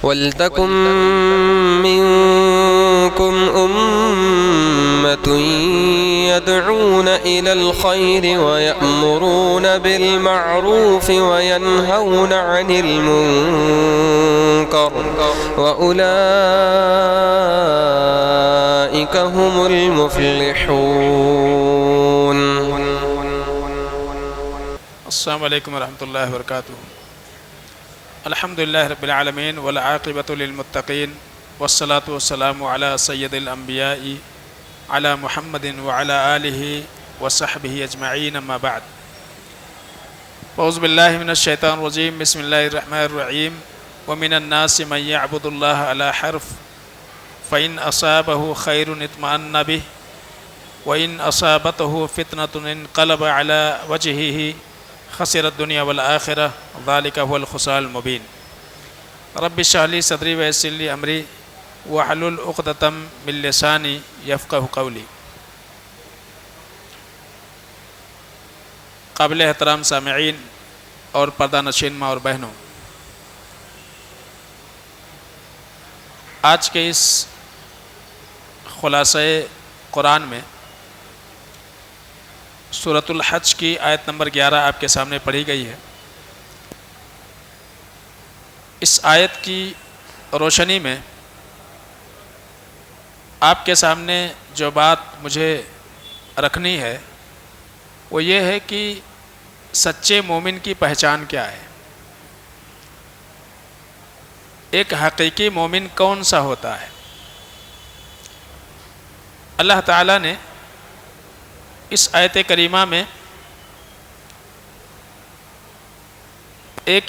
وَلْتَكُن مِّنكُمْ أُمَّةٌ يَدْعُونَ إِلَى الْخَيْرِ وَيَأْمُرُونَ بِالْمَعْرُوفِ وَيَنْهَوْنَ عَنِ الْمُنكَرِ وَأُولَئِكَ هُمُ الْمُفْلِحُونَ۔ السلام علیکم ورحمۃ اللہ وبرکاتہ۔ الحمد للہ رب العالمین والعاقبۃ للمتقین والصلاۃ والسلام علی سید الانبیاء علی محمد وعلی آلہ وصحبہ اجمعین، اما بعد۔ اعوذ باللہ من الشیطان الرجیم، بسم اللہ الرحمن الرحیم۔ ومن الناس من یعبد اللہ علی حرف فإن أصابه خیر اطمأن به وإن أصابته فتنة انقلب على وجهه خسر الدنیا والآخرہ ذالک هو الخسران المبین۔ رب اشرح لی صدری ویسر لی امری واحلل عقدۃ من لسانی یفقہوا قولی۔ قابل احترام سامعین اور پردہ نشین ماں اور بہنوں، آج کے اس خلاصہ قرآن میں سورۃ الحج کی آیت نمبر 11 آپ کے سامنے پڑھی گئی ہے۔ اس آیت کی روشنی میں آپ کے سامنے جو بات مجھے رکھنی ہے وہ یہ ہے کہ سچے مومن کی پہچان کیا ہے، ایک حقیقی مومن کون سا ہوتا ہے۔ اللہ تعالیٰ نے اس آیت کریمہ میں ایک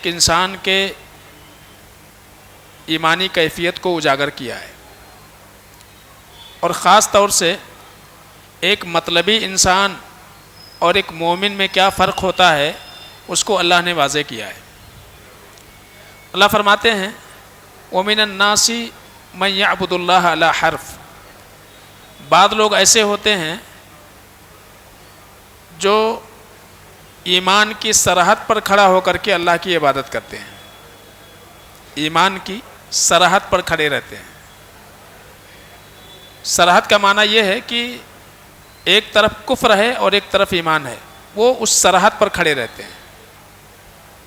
انسان کے ایمانی کیفیت کو اجاگر کیا ہے، اور خاص طور سے ایک مطلبی انسان اور ایک مومن میں کیا فرق ہوتا ہے اس کو اللہ نے واضح کیا ہے۔ اللہ فرماتے ہیں وَمِنَ النَّاسِ مَن يَعْبُدُ اللَّهَ عَلَى حَرْفٍ۔ بعض لوگ ایسے ہوتے ہیں جو ایمان کی سرحد پر کھڑا ہو کر کے اللہ کی عبادت کرتے ہیں، ایمان کی سرحد پر کھڑے رہتے ہیں۔ سرحد کا معنی یہ ہے کہ ایک طرف کفر ہے اور ایک طرف ایمان ہے، وہ اس سرحد پر کھڑے رہتے ہیں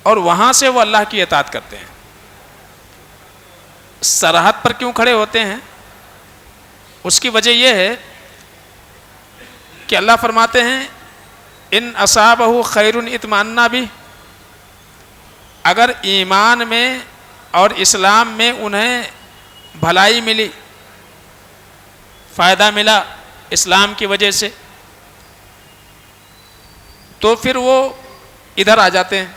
اور وہاں سے وہ اللہ کی اطاعت کرتے ہیں۔ سرحد پر کیوں کھڑے ہوتے ہیں؟ اس کی وجہ یہ ہے کہ اللہ فرماتے ہیں ان اصابہ خیر اطمأن بہ، اگر ایمان میں اور اسلام میں انہیں بھلائی ملی، فائدہ ملا اسلام کی وجہ سے، تو پھر وہ ادھر آ جاتے ہیں،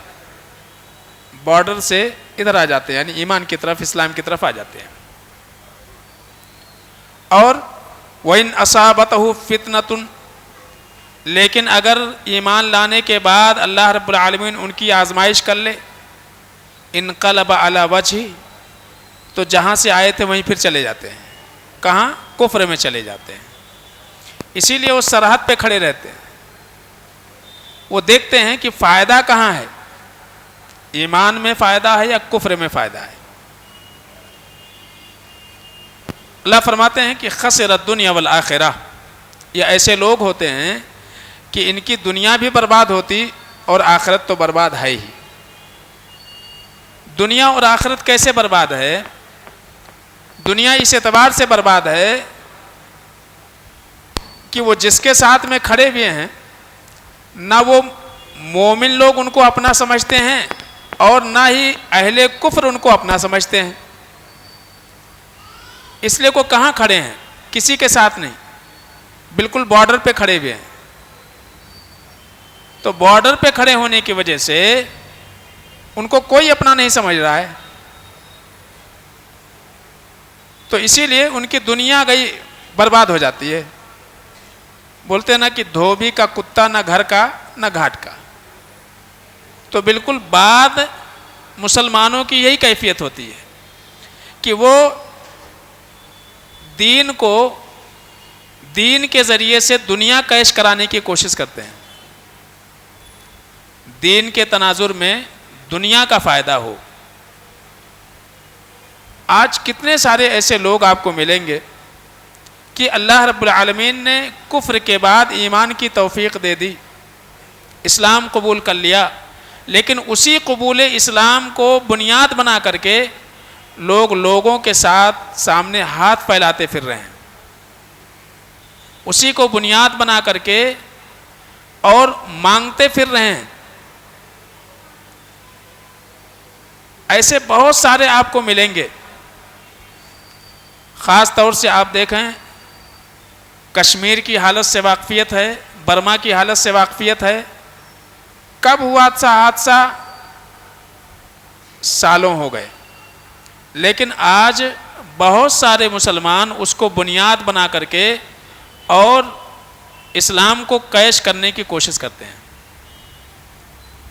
بارڈر سے ادھر آ جاتے ہیں، یعنی ایمان کی طرف، اسلام کی طرف آ جاتے ہیں۔ اور وَإِنْ أَصَابَتْهُ فِتْنَةٌ، لیکن اگر ایمان لانے کے بعد اللہ رب العالمین ان کی آزمائش کر لے، انقلب علی وجہ، تو جہاں سے آئے تھے وہیں پھر چلے جاتے ہیں۔ کہاں؟ کفر میں چلے جاتے ہیں۔ اسی لیے وہ سرحد پہ کھڑے رہتے ہیں، وہ دیکھتے ہیں کہ فائدہ کہاں ہے، ایمان میں فائدہ ہے یا کفر میں فائدہ ہے۔ اللہ فرماتے ہیں کہ خسر الدنیا والآخرہ، یہ ایسے لوگ ہوتے ہیں کہ ان کی دنیا بھی برباد ہوتی اور آخرت تو برباد ہے ہی۔ دنیا اور آخرت کیسے برباد ہے؟ دنیا اس اعتبار سے برباد ہے کہ وہ جس کے ساتھ میں کھڑے ہوئے ہیں، نہ وہ مومن لوگ ان کو اپنا سمجھتے ہیں اور نہ ہی اہل کفر ان کو اپنا سمجھتے ہیں۔ اس لیے وہ کہاں کھڑے ہیں؟ کسی کے ساتھ نہیں، بالکل بارڈر پہ کھڑے ہوئے ہیں۔ تو بارڈر پہ کھڑے ہونے کی وجہ سے ان کو کوئی اپنا نہیں سمجھ رہا ہے، تو اسی لیے ان کی دنیا گئی برباد ہو جاتی ہے۔ بولتے ہیں نا کہ دھوبی کا کتا نہ گھر کا نہ گھاٹ کا۔ تو بالکل بعد مسلمانوں کی یہی کیفیت ہوتی ہے کہ وہ دین کو دین کے ذریعے سے دنیا کیش کرانے کی کوشش کرتے ہیں، دین کے تناظر میں دنیا کا فائدہ ہو، آج کتنے سارے ایسے لوگ آپ کو ملیں گے کہ اللہ رب العالمین نے کفر کے بعد ایمان کی توفیق دے دی، اسلام قبول کر لیا، لیکن اسی قبول اسلام کو بنیاد بنا کر کے لوگوں کے ساتھ سامنے ہاتھ پھیلاتے پھر رہے ہیں، اسی کو بنیاد بنا کر کے اور مانگتے پھر رہے ہیں۔ ایسے بہت سارے آپ کو ملیں گے۔ خاص طور سے آپ دیکھیں کشمیر کی حالت سے واقفیت ہے، برما کی حالت سے واقفیت ہے۔ کب ہوا حادثہ؟ سالوں ہو گئے، لیکن آج بہت سارے مسلمان اس کو بنیاد بنا کر کے اور اسلام کو کیش کرنے کی کوشش کرتے ہیں۔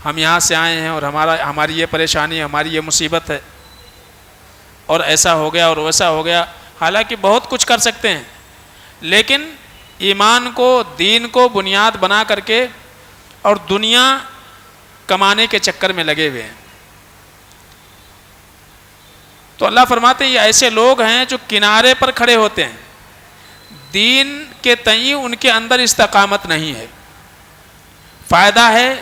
ہم یہاں سے آئے ہیں اور ہماری یہ پریشانی، ہماری یہ مصیبت ہے، اور ایسا ہو گیا اور ویسا ہو گیا۔ حالانکہ بہت کچھ کر سکتے ہیں، لیکن ایمان کو، دین کو بنیاد بنا کر کے اور دنیا کمانے کے چکر میں لگے ہوئے ہیں۔ تو اللہ فرماتے ہیں یہ ایسے لوگ ہیں جو کنارے پر کھڑے ہوتے ہیں، دین کے تئیں ان کے اندر استقامت نہیں ہے۔ فائدہ ہے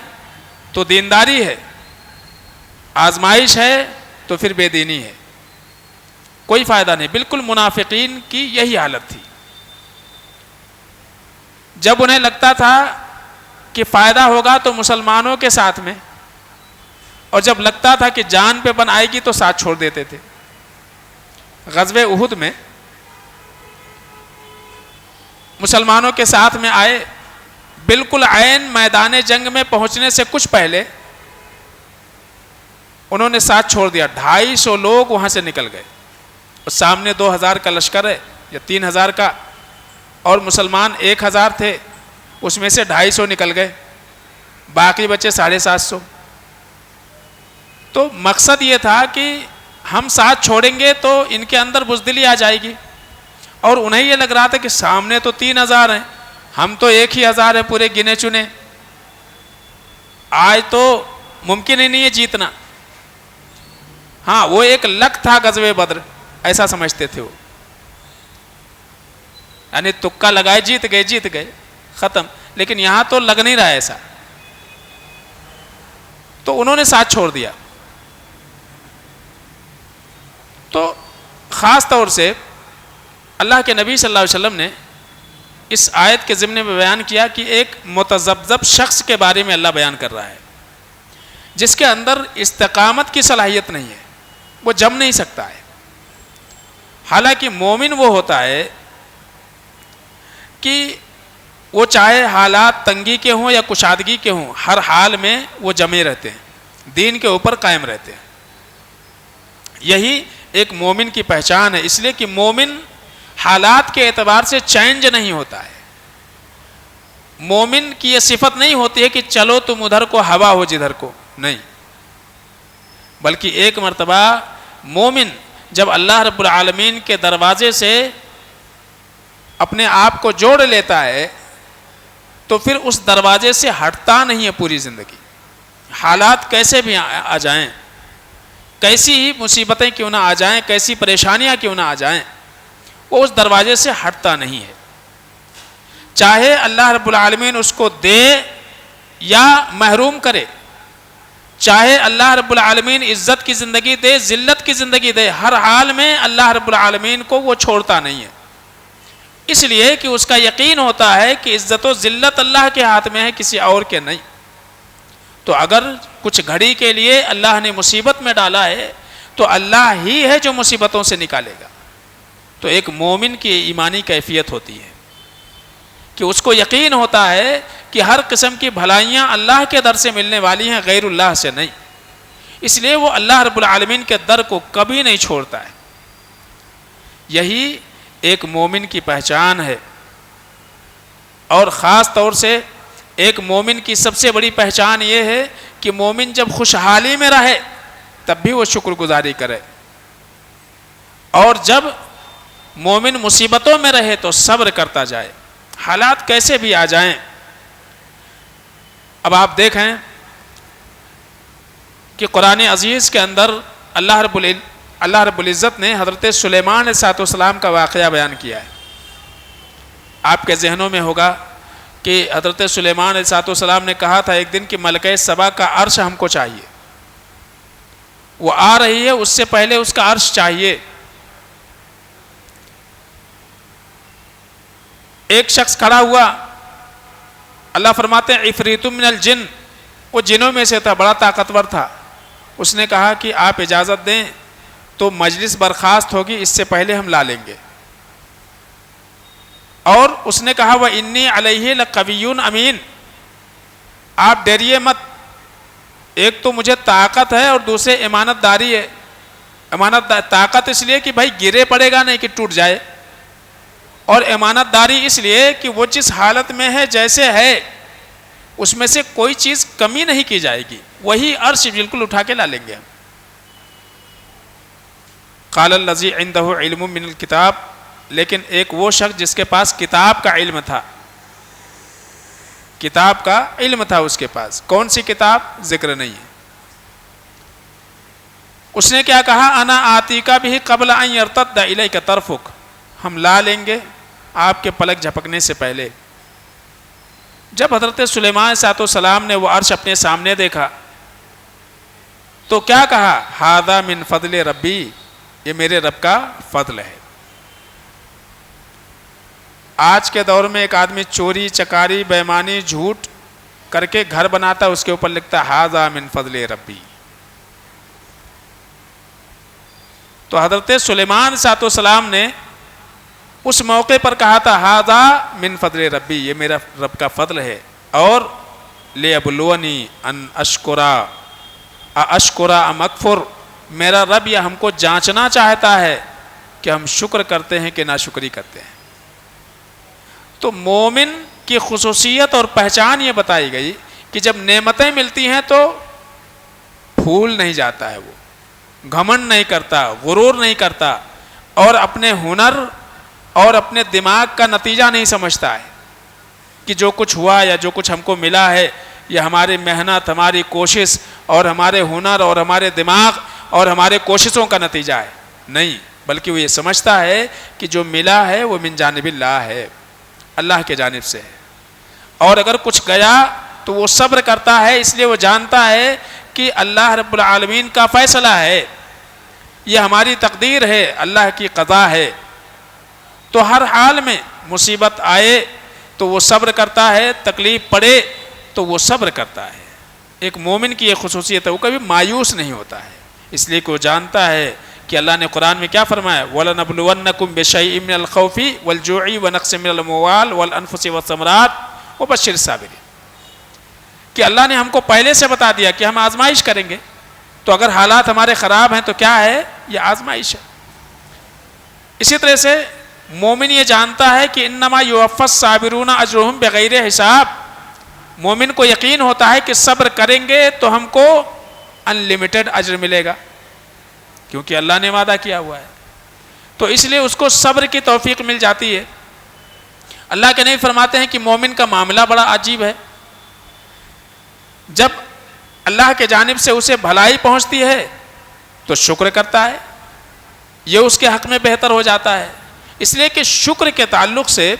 تو دینداری ہے، آزمائش ہے تو پھر بے دینی ہے، کوئی فائدہ نہیں۔ بالکل منافقین کی یہی حالت تھی۔ جب انہیں لگتا تھا کہ فائدہ ہوگا تو مسلمانوں کے ساتھ میں، اور جب لگتا تھا کہ جان پہ بن آئے گی تو ساتھ چھوڑ دیتے تھے۔ غزوہ احد میں مسلمانوں کے ساتھ میں آئے، بالکل عین میدان جنگ میں پہنچنے سے کچھ پہلے انہوں نے ساتھ چھوڑ دیا۔ 250 لوگ وہاں سے نکل گئے، اور سامنے 2000 کا لشکر ہے یا 3000 کا، اور مسلمان 1000 تھے، اس میں سے 250 نکل گئے، باقی بچے 750۔ تو مقصد یہ تھا کہ ہم ساتھ چھوڑیں گے تو ان کے اندر بزدلی آ جائے گی، اور انہیں یہ لگ رہا تھا کہ سامنے تو 3000 ہیں، ہم تو 1000 ہیں پورے گنے چنے، آج تو ممکن ہی نہیں ہے جیتنا۔ ہاں وہ ایک لک تھا غزوہ بدر، ایسا سمجھتے تھے وہ، یعنی تکا لگائے جیت گئے ختم، لیکن یہاں تو لگ نہیں رہا ایسا۔ تو انہوں نے ساتھ چھوڑ دیا۔ تو خاص طور سے اللہ کے نبی صلی اللہ علیہ وسلم نے اس آیت کے ضمن میں بیان کیا کہ ایک متذبذب شخص کے بارے میں اللہ بیان کر رہا ہے، جس کے اندر استقامت کی صلاحیت نہیں ہے، وہ جم نہیں سکتا ہے۔ حالانکہ مومن وہ ہوتا ہے کہ وہ چاہے حالات تنگی کے ہوں یا کشادگی کے ہوں، ہر حال میں وہ جمے رہتے ہیں، دین کے اوپر قائم رہتے ہیں۔ یہی ایک مومن کی پہچان ہے، اس لیے کہ مومن حالات کے اعتبار سے چینج نہیں ہوتا ہے۔ مومن کی یہ صفت نہیں ہوتی ہے کہ چلو تم ادھر کو ہوا ہو جدھر کو، نہیں، بلکہ ایک مرتبہ مومن جب اللہ رب العالمین کے دروازے سے اپنے آپ کو جوڑ لیتا ہے تو پھر اس دروازے سے ہٹتا نہیں ہے پوری زندگی۔ حالات کیسے بھی آ جائیں، کیسی ہی مصیبتیں کیوں نہ آ جائیں، کیسی پریشانیاں کیوں نہ آ جائیں، وہ اس دروازے سے ہٹتا نہیں ہے۔ چاہے اللہ رب العالمین اس کو دے یا محروم کرے، چاہے اللہ رب العالمین عزت کی زندگی دے، ذلت کی زندگی دے، ہر حال میں اللہ رب العالمین کو وہ چھوڑتا نہیں ہے، اس لیے کہ اس کا یقین ہوتا ہے کہ عزت و ذلت اللہ کے ہاتھ میں ہے، کسی اور کے نہیں۔ تو اگر کچھ گھڑی کے لیے اللہ نے مصیبت میں ڈالا ہے تو اللہ ہی ہے جو مصیبتوں سے نکالے گا۔ تو ایک مومن کی ایمانی کیفیت ہوتی ہے کہ اس کو یقین ہوتا ہے کہ ہر قسم کی بھلائیاں اللہ کے در سے ملنے والی ہیں، غیر اللہ سے نہیں، اس لیے وہ اللہ رب العالمین کے در کو کبھی نہیں چھوڑتا ہے۔ یہی ایک مومن کی پہچان ہے، اور خاص طور سے ایک مومن کی سب سے بڑی پہچان یہ ہے کہ مومن جب خوشحالی میں رہے تب بھی وہ شکر گزاری کرے، اور جب مومن مصیبتوں میں رہے تو صبر کرتا جائے، حالات کیسے بھی آ جائیں۔ اب آپ دیکھیں کہ قرآن عزیز کے اندر اللہ رب اللہ رب العزت نے حضرت سلیمان علیہ السلام کا واقعہ بیان کیا ہے. آپ کے ذہنوں میں ہوگا کہ حضرت سلیمان علیہ السلام نے کہا تھا ایک دن کہ ملکہ سبا کا عرش ہم کو چاہیے. وہ آ رہی ہے، اس سے پہلے اس کا عرش چاہیے. ایک شخص کھڑا ہوا، اللہ فرماتے ہیں عفریت من الجن، وہ جنوں میں سے تھا، بڑا طاقتور تھا. اس نے کہا کہ آپ اجازت دیں تو مجلس برخاست ہوگی، اس سے پہلے ہم لا لیں گے. اور اس نے کہا وَإِنِّي عَلَيْهِ لَقَوِيٌّ امین، آپ ڈریے مت، ایک تو مجھے طاقت ہے اور دوسرے امانت داری ہے. طاقت اس لیے کہ بھائی گرے پڑے گا نہیں کہ ٹوٹ جائے، اور امانت داری اس لیے کہ وہ جس حالت میں ہے جیسے ہے اس میں سے کوئی چیز کمی نہیں کی جائے گی، وہی عرش بالکل اٹھا کے لا لیں گے ہم. قال الذی عنده علم من الکتاب، لیکن ایک وہ شخص جس کے پاس کتاب کا علم تھا، کتاب کا علم تھا اس کے پاس. کون سی کتاب؟ ذکر نہیں ہے. اس نے کیا کہا؟ انا آتیکا بھی قبل ان یرتد الیک طرفک، ہم لا لیں گے آپ کے پلک جھپکنے سے پہلے. جب حضرت سلیمان علیہ السلام نے وہ عرش اپنے سامنے دیکھا تو کیا کہا؟ ھذا من فضل ربی، یہ میرے رب کا فضل ہے. آج کے دور میں ایک آدمی چوری چکاری بے ایمانی جھوٹ کر کے گھر بناتا، اس کے اوپر لکھتا ھذا من فضل ربی. تو حضرت سلیمان علیہ السلام نے اس موقع پر کہا تھا ھذا من فضل ربی، یہ میرا رب کا فضل ہے. اور لیبلونی ان اشکر ام اکفر، میرا رب یہ ہم کو جانچنا چاہتا ہے کہ ہم شکر کرتے ہیں کہ ناشکری کرتے ہیں. تو مومن کی خصوصیت اور پہچان یہ بتائی گئی کہ جب نعمتیں ملتی ہیں تو پھول نہیں جاتا ہے، وہ گھمنڈ نہیں کرتا، غرور نہیں کرتا، اور اپنے ہنر اور اپنے دماغ کا نتیجہ نہیں سمجھتا ہے کہ جو کچھ ہوا یا جو کچھ ہم کو ملا ہے یہ ہماری محنت، ہماری کوشش اور ہمارے ہنر اور ہمارے دماغ اور ہمارے کوششوں کا نتیجہ ہے. نہیں، بلکہ وہ یہ سمجھتا ہے کہ جو ملا ہے وہ من جانب اللہ ہے، اللہ کے جانب سے ہے. اور اگر کچھ گیا تو وہ صبر کرتا ہے، اس لیے وہ جانتا ہے کہ اللہ رب العالمین کا فیصلہ ہے، یہ ہماری تقدیر ہے، اللہ کی قضا ہے. تو ہر حال میں مصیبت آئے تو وہ صبر کرتا ہے، تکلیف پڑے تو وہ صبر کرتا ہے. ایک مومن کی یہ خصوصیت ہے، وہ کبھی مایوس نہیں ہوتا ہے، اس لیے کہ وہ جانتا ہے کہ اللہ نے قرآن میں کیا فرمایا وَلَنَبْلُوَنَّكُمْ بِشَيْءٍ مِّنَ الْخَوْفِ وَالْجُوعِ وَنَقْصٍ مِّنَ الْأَمْوَالِ وَالْأَنفُسِ وَالثَّمَرَاتِ وَبَشِّرِ الصَّابِرِينَ، کہ اللہ نے ہم کو پہلے سے بتا دیا کہ ہم آزمائش کریں گے. تو اگر حالات ہمارے خراب ہیں تو کیا ہے؟ یہ آزمائش ہے. اسی طرح سے مومن یہ جانتا ہے کہ انما یوفی الصابرون اجرهم بغیر حساب، مومن کو یقین ہوتا ہے کہ صبر کریں گے تو ہم کو انلمیٹڈ اجر ملے گا، کیونکہ اللہ نے وعدہ کیا ہوا ہے. تو اس لیے اس کو صبر کی توفیق مل جاتی ہے. اللہ کے نبی فرماتے ہیں کہ مومن کا معاملہ بڑا عجیب ہے. جب اللہ کے جانب سے اسے بھلائی پہنچتی ہے تو شکر کرتا ہے، یہ اس کے حق میں بہتر ہو جاتا ہے. اس لیے کہ شکر کے تعلق سے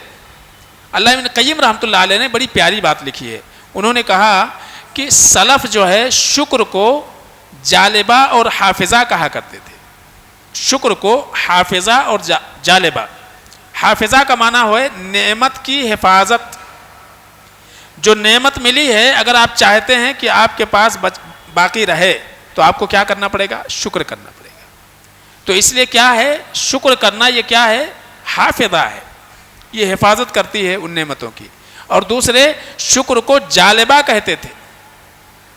اللہ ابن قیم رحمۃ اللہ علیہ نے بڑی پیاری بات لکھی ہے. انہوں نے کہا کہ سلف جو ہے شکر کو جالبہ اور حافظہ کہا کرتے تھے. شکر کو حافظہ اور جالبہ. حافظہ کا معنی ہے نعمت کی حفاظت. جو نعمت ملی ہے اگر آپ چاہتے ہیں کہ آپ کے پاس باقی رہے تو آپ کو کیا کرنا پڑے گا؟ شکر کرنا پڑے گا. تو اس لیے کیا ہے شکر کرنا؟ یہ کیا ہے؟ حافظہ ہے، یہ حفاظت کرتی ہے ان نعمتوں کی. اور دوسرے شکر کو جالبہ کہتے تھے.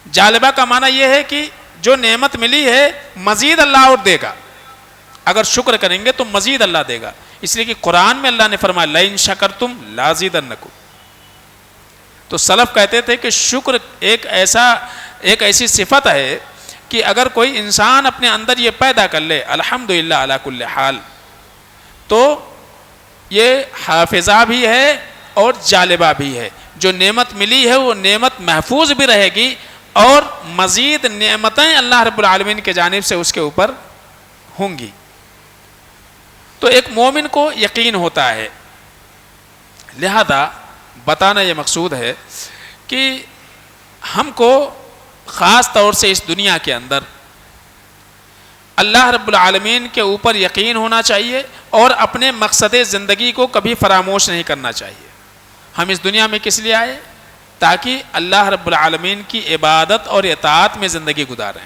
جالبہ کا معنی یہ ہے کہ جو نعمت ملی ہے مزید اللہ اور دے گا، اگر شکر کریں گے تو مزید اللہ دے گا. اس لیے کہ قرآن میں اللہ نے فرمایا لئن شکرتم لازیدنکم. تو سلف کہتے تھے کہ شکر ایک ایسی صفت ہے کہ اگر کوئی انسان اپنے اندر یہ پیدا کر لے الحمدللہ علی کل حال، تو یہ حافظہ بھی ہے اور جالبہ بھی ہے. جو نعمت ملی ہے وہ نعمت محفوظ بھی رہے گی اور مزید نعمتیں اللہ رب العالمین کے جانب سے اس کے اوپر ہوں گی۔ تو ایک مومن کو یقین ہوتا ہے، لہذا بتانا یہ مقصود ہے کہ ہم کو خاص طور سے اس دنیا کے اندر اللہ رب العالمین کے اوپر یقین ہونا چاہیے اور اپنے مقصد زندگی کو کبھی فراموش نہیں کرنا چاہیے۔ ہم اس دنیا میں کس لیے آئے؟ تاکہ اللہ رب العالمین کی عبادت اور اطاعت میں زندگی گزاریں،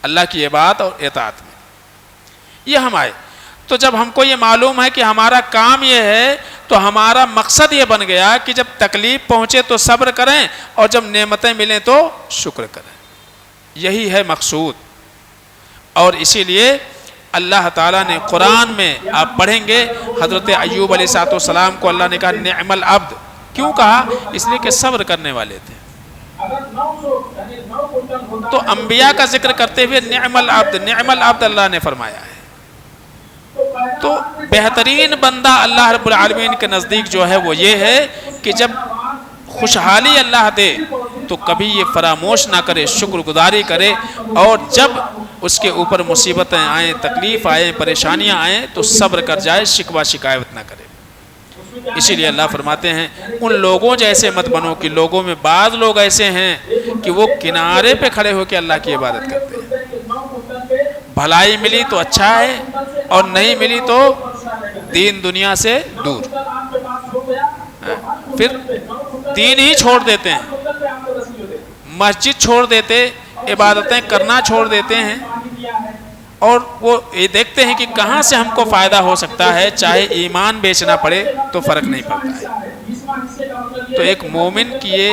اللہ کی عبادت اور اطاعت میں یہ ہم آئے۔ تو جب ہم کو یہ معلوم ہے کہ ہمارا کام یہ ہے تو ہمارا مقصد یہ بن گیا کہ جب تکلیف پہنچے تو صبر کریں اور جب نعمتیں ملیں تو شکر کریں، یہی ہے مقصود۔ اور اسی لیے اللہ تعالیٰ نے قرآن میں آپ پڑھیں گے حضرت ایوب علیہ السلام کو اللہ نے کہا نعم العبد، کیوں کہا؟ اس لیے کہ صبر کرنے والے تھے۔ تو انبیاء کا ذکر کرتے ہوئے نعم العبد اللہ نے فرمایا ہے۔ تو بہترین بندہ اللہ رب العالمین کے نزدیک جو ہے وہ یہ ہے کہ جب خوشحالی اللہ دے تو کبھی یہ فراموش نہ کرے، شکر گزاری کرے، اور جب اس کے اوپر مصیبتیں آئیں، تکلیف آئیں، پریشانیاں آئیں تو صبر کر جائے، شکوہ شکایت نہ کرے۔ اسی لیے اللہ فرماتے ہیں ان لوگوں جیسے مت بنو کہ لوگوں میں بعض لوگ ایسے ہیں کہ وہ کنارے پہ کھڑے ہو کے اللہ کی عبادت کرتے ہیں، بھلائی ملی تو اچھا ہے اور نہیں ملی تو دین دنیا سے دور، پھر دین ہی چھوڑ دیتے ہیں، مسجد چھوڑ دیتے، عبادتیں کرنا چھوڑ دیتے ہیں، اور وہ یہ دیکھتے ہیں کہ کہاں سے ہم کو فائدہ ہو سکتا ہے، چاہے ایمان بیچنا پڑے تو فرق نہیں پڑتا ہے۔ تو ایک مومن کی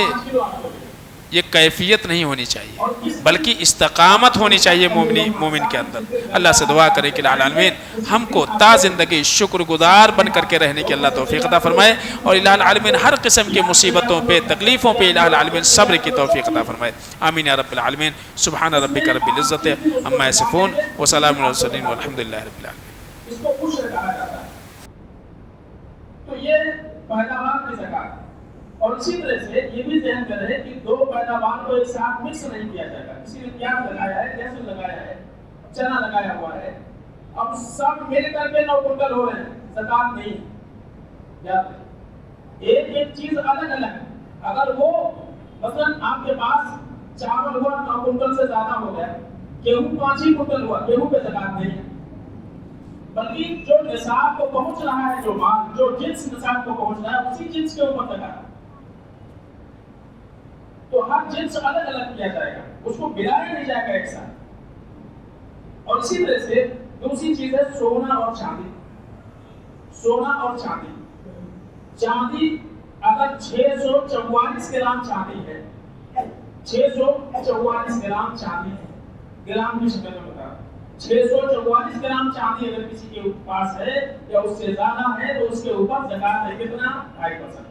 یہ کیفیت نہیں ہونی چاہیے بلکہ استقامت ہونی چاہیے مومن کے اندر۔ اللہ سے دعا کرے کہ الہ العالمین ہم کو تا زندگی شکر گزار بن کر کے رہنے کی اللہ توفیق عطا فرمائے، اور الہ العالمین ہر قسم کی مصیبتوں پہ، تکلیفوں پہ الہ العالمین صبر کی توفیق عطا فرمائے، آمین یا رب العالمین۔ سبحان ربک رب العزت عما یصفون وسلام علی المرسلین والحمد للہ رب العالمین۔ اس کو خوش کہا جاتا ہے۔ تو یہ پیداوار کی زکات، اور اسی طرح سے یہ بھی ذہن میں رہے کہ دو پیداوار کو ایک ساتھ مکس نہیں کیا جائے گا۔ کسی نے پیاز لگایا ہے، لہسن لگایا ہے، چنا لگایا ہوا ہے، اب سب مل کر کے 9 کنٹل ہو رہے ہیں، زکات نہیں۔ یاد رکھیں ایک ایک چیز الگ الگ ہے۔ اگر وہ مثلا آپ کے پاس چاول ہوا 9 کنٹل سے زیادہ ہو گیا، گیہوں 5 ہی کنٹل ہوا، گیہوں پہ زکات نہیں ہے، بلکہ جو نصاب کو پہنچ رہا ہے، جو مال، جو جنس نصاب کو پہنچ رہا ہے اسی جنس کے اوپر زکات۔ تو ہر جنس الگ الگ کیا جائے گا، اس کو ملایا نہیں جائے گا ایک ساتھ۔ اور اسی طرح سے دوسری چیز ہے سونا اور چاندی۔ سونا اور چاندی، چاندی اگر 644 گرام چاندی ہے، 644 گرام چاندی ہے، گرام کی شکل میں بتا، 644 گرام چاندی اگر کسی کے پاس ہے یا اس سے زیادہ ہے تو اس کے اوپر زکات ہے کتنا؟ 2.5%۔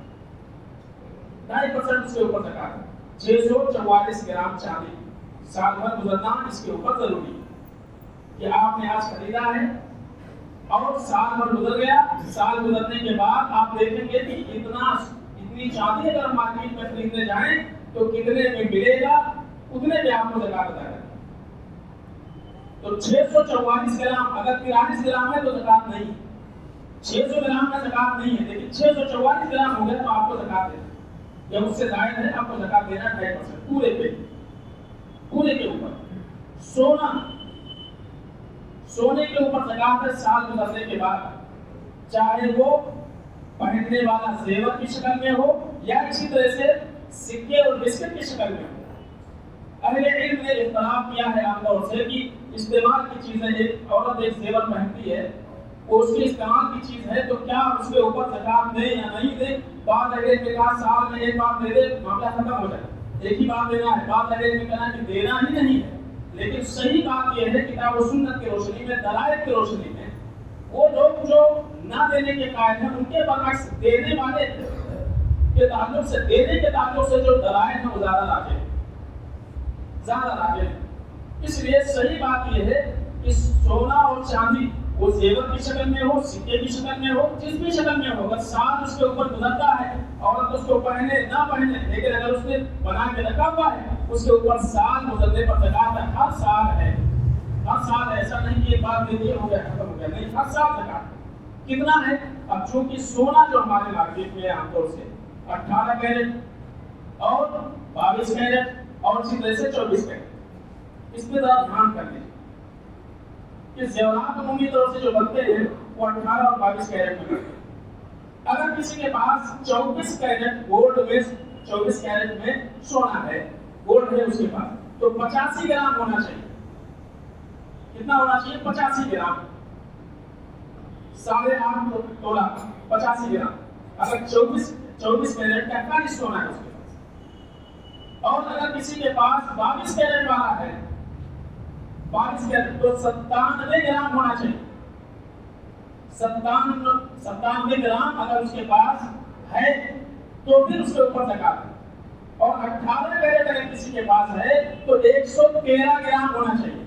2.5% اس کے اوپر زکات ہے۔ 644 گرام چاندی سال بھر گزرنا اس کے اوپر ضروری ہے کہ آپ نے آج خریدا ہے اور سال بھر گزر گیا، سال گزرنے کے بعد آپ دیکھیں گے کہ اتنی چاندی اگر مارکیٹ میں خریدنے جائیں تو کتنے میں ملے گا، اتنے پہ آپ کو زکات ادا کرنا۔ تو 644 گرام اگر 43 گرام ہے تو زکات نہیں، 600 گرام کا زکات نہیں ہے، لیکن 644 گرام ہو گیا تو آپ کو زکات دینا، یا اس سے زائد ہے آپ کو زکات دینا 2.5% پورے پہ، پورے کے اوپر۔ سونا، سونے کے اوپر زکات ہے سال گزرنے کے بعد، چاہے وہ پہننے والا زیور کی شکل میں ہو یا اسی طرح سے سکے اور بسکٹ کی شکل میں ہو۔ اہل علم نے اختلاف کیا ہے عام طور سے کہ استعمال کی چیزیں، ایک عورت ایک زیور پہنتی ہے، وہ اس کے استعمال کی چیز ہے تو کیا اس کے اوپر زکات دے یا نہیں دے؟ بعض اہل کے کہا سال میں ایک بار دے دے، معاملہ ختم ہو جائے، ایک ہی بار دینا ہے۔ بعض اہل نے کہا کہ دینا ہی نہیں ہے، لیکن صحیح بات یہ ہے کتاب و سنت کی روشنی میں، دلائل کی روشنی میں، وہ لوگ جو نہ دینے کے قائل ہیں ان کے برعکس دینے والے کے تعلق سے، دینے کے تعلق سے جو دلائل ہیں وہ زیادہ راجح ہیں، زیادہ راجح ہیں۔ اس لیے صحیح بات یہ ہے کہ سونا اور چاندی وہ زیور کی شکل میں ہو، سکے کی شکل میں ہو، جس بھی شکل میں ہو، اگر سال اس کے اوپر گزرتا ہے عورت اس کو پہنے نہ پہنے، لیکن اگر اس نے بنا کے رکھا ہوا ہے اس کے اوپر سال گزرنے پر زکات ہے، ہر سال ہے، ہر سال ایسا نہیں کہ ایک بار دے دیے ہو گیا ختم ہو گیا، نہیں، ہر سال زکات کتنا ہے؟ اب چونکہ سونا جو ہمارے مارکیٹ میں عام طور سے 18 کیرٹ اور 22 کیرٹ اور اسی طرح سے 24 کیرٹ، اس پہ ذرا دھیان کر لیجیے کہ زیورات عمومی طور سے جو بنتے ہیں وہ 18 اور 22 کیرٹ میں بنتے ہیں۔ اگر کسی کے پاس 24 کیرٹ گولڈ میں 24 کیرٹ میں سونا ہے، گولڈ ہے اس کے پاس، تو 85 گرام ہونا چاہیے۔ کتنا ہونا چاہیے؟ 85 گرام، 8.5 تولہ 85 گرام۔ اگر 24 کیرٹ کا 41 سونا ہے اس کے پاس، اور اگر کسی کے پاس 22 کیرٹ والا ہے، 22 کیرٹ، تو 97 گرام ہونا چاہیے۔ 97 گرام اگر اس کے پاس ہے تو پھر اس کے اوپر زکات ہے، اور 18 کیرٹ اگر کسی کے پاس ہے تو 113 گرام ہونا چاہیے۔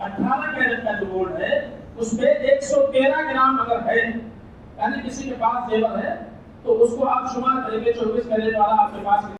18 کیرٹ کا جو گولڈ ہے اس پہ 113 گرام اگر ہے، یعنی کسی کے پاس زیور ہے تو اس کو آپ شمار کریں گے 24 کیرٹ والا آپ کے پاس